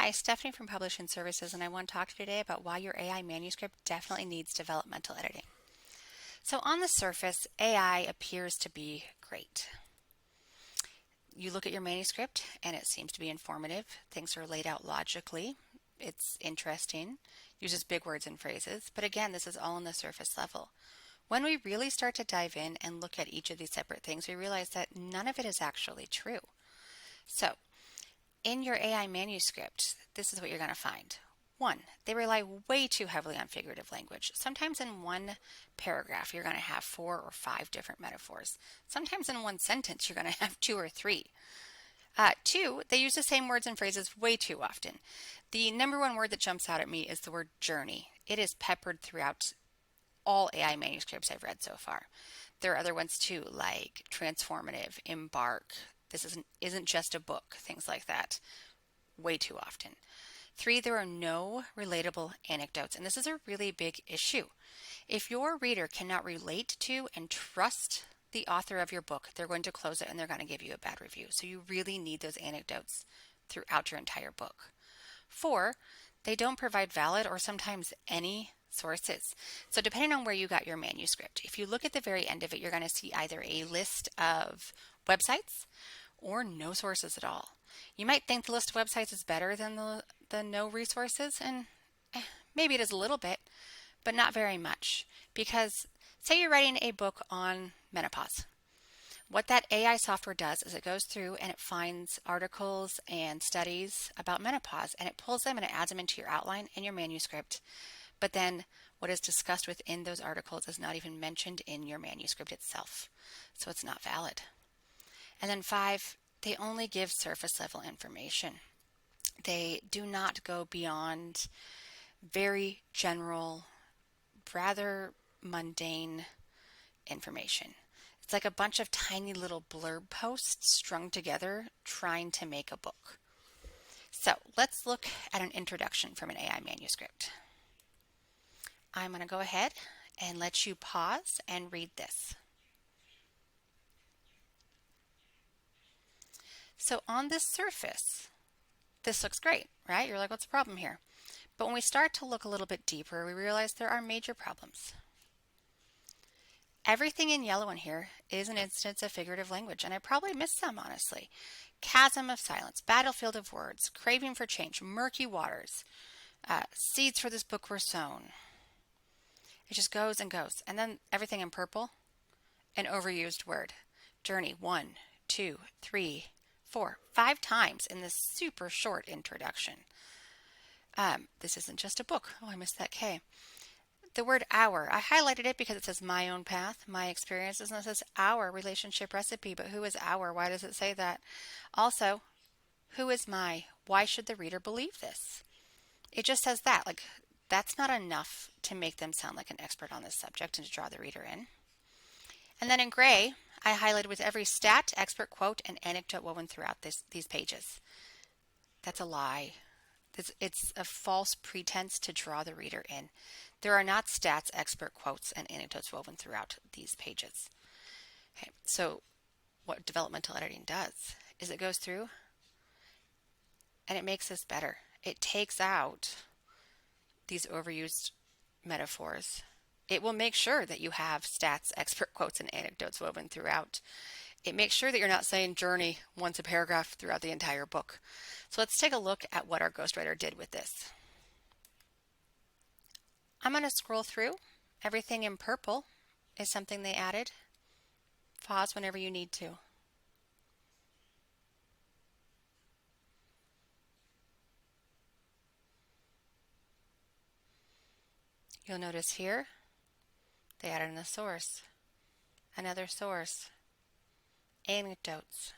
Hi, Stephanie from Publishing Services, and I want to talk to you today about why your AI manuscript definitely needs developmental editing. So on the surface, AI appears to be great. You look at your manuscript and it seems to be informative. Things are laid out logically. It's interesting, uses big words and phrases, but again, this is all on the surface level. When we really start to dive in and look at each of these separate things, we realize that none of it is actually true. So in your AI manuscript, this is what you're going to find. One, they rely way too heavily on figurative language. Sometimes in one paragraph, you're going to have 4 or 5 different metaphors. Sometimes in one sentence, you're going to have 2 or 3. 2, they use the same words and phrases way too often. The number one word that jumps out at me is the word journey. It is peppered throughout all AI manuscripts I've read so far. There are other ones too, like transformative, embark. This isn't just a book, things like that, way too often. 3, there are no relatable anecdotes, and this is a really big issue. If your reader cannot relate to and trust the author of your book, they're going to close it and they're going to give you a bad review. So you really need those anecdotes throughout your entire book. 4, they don't provide valid or sometimes any sources. So depending on where you got your manuscript, if you look at the very end of it, you're going to see either a list of websites or no sources at all. You might think the list of websites is better than the no resources, and maybe it is a little bit, but not very much. Because say you're writing a book on menopause. What that AI software does is it goes through and it finds articles and studies about menopause, and it pulls them and it adds them into your outline and your manuscript. But then what is discussed within those articles is not even mentioned in your manuscript itself. So it's not valid. And then 5, they only give surface level information. They do not go beyond very general, rather mundane information. It's like a bunch of tiny little blurb posts strung together trying to make a book. So let's look at an introduction from an AI manuscript. I'm going to go ahead and let you pause and read this. So on this surface, this looks great, right? You're like, what's the problem here? But when we start to look a little bit deeper, we realize there are major problems. Everything in yellow in here is an instance of figurative language, and I probably missed some, honestly. Chasm of silence, battlefield of words, craving for change, murky waters, seeds for this book were sown. It just goes and goes. And then everything in purple, an overused word. Journey, 1, 2, 3, 4, 5 times in this super short introduction. This isn't just a book. Oh, I missed that K. The word our, I highlighted it because it says my own path, my experiences, and it says our relationship recipe, but who is our? Why does it say that? Also, who is my? Why should the reader believe this? It just says that, like that's not enough to make them sound like an expert on this subject and to draw the reader in. And then in gray, I highlighted with every stat, expert quote, and anecdote woven throughout these pages. That's a lie. It's a false pretense to draw the reader in. There are not stats, expert quotes, and anecdotes woven throughout these pages. Okay, so what developmental editing does is it goes through and it makes this better. It takes out these overused metaphors. It will make sure that you have stats, expert quotes, and anecdotes woven throughout. It makes sure that you're not saying journey once a paragraph throughout the entire book. So let's take a look at what our ghostwriter did with this. I'm going to scroll through. Everything in purple is something they added. Pause whenever you need to. You'll notice here they added in a source, another source, anecdotes,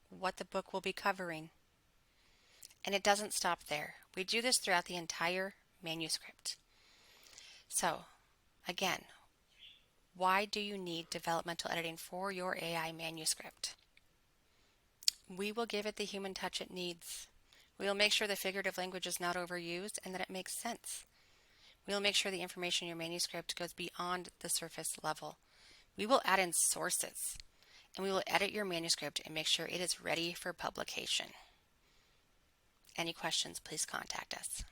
what the book will be covering. And it doesn't stop there. We do this throughout the entire manuscript. So, again, why do you need developmental editing for your AI manuscript? We will give it the human touch it needs. We will make sure the figurative language is not overused and that it makes sense. We will make sure the information in your manuscript goes beyond the surface level. We will add in sources, and we will edit your manuscript and make sure it is ready for publication. Any questions, please contact us.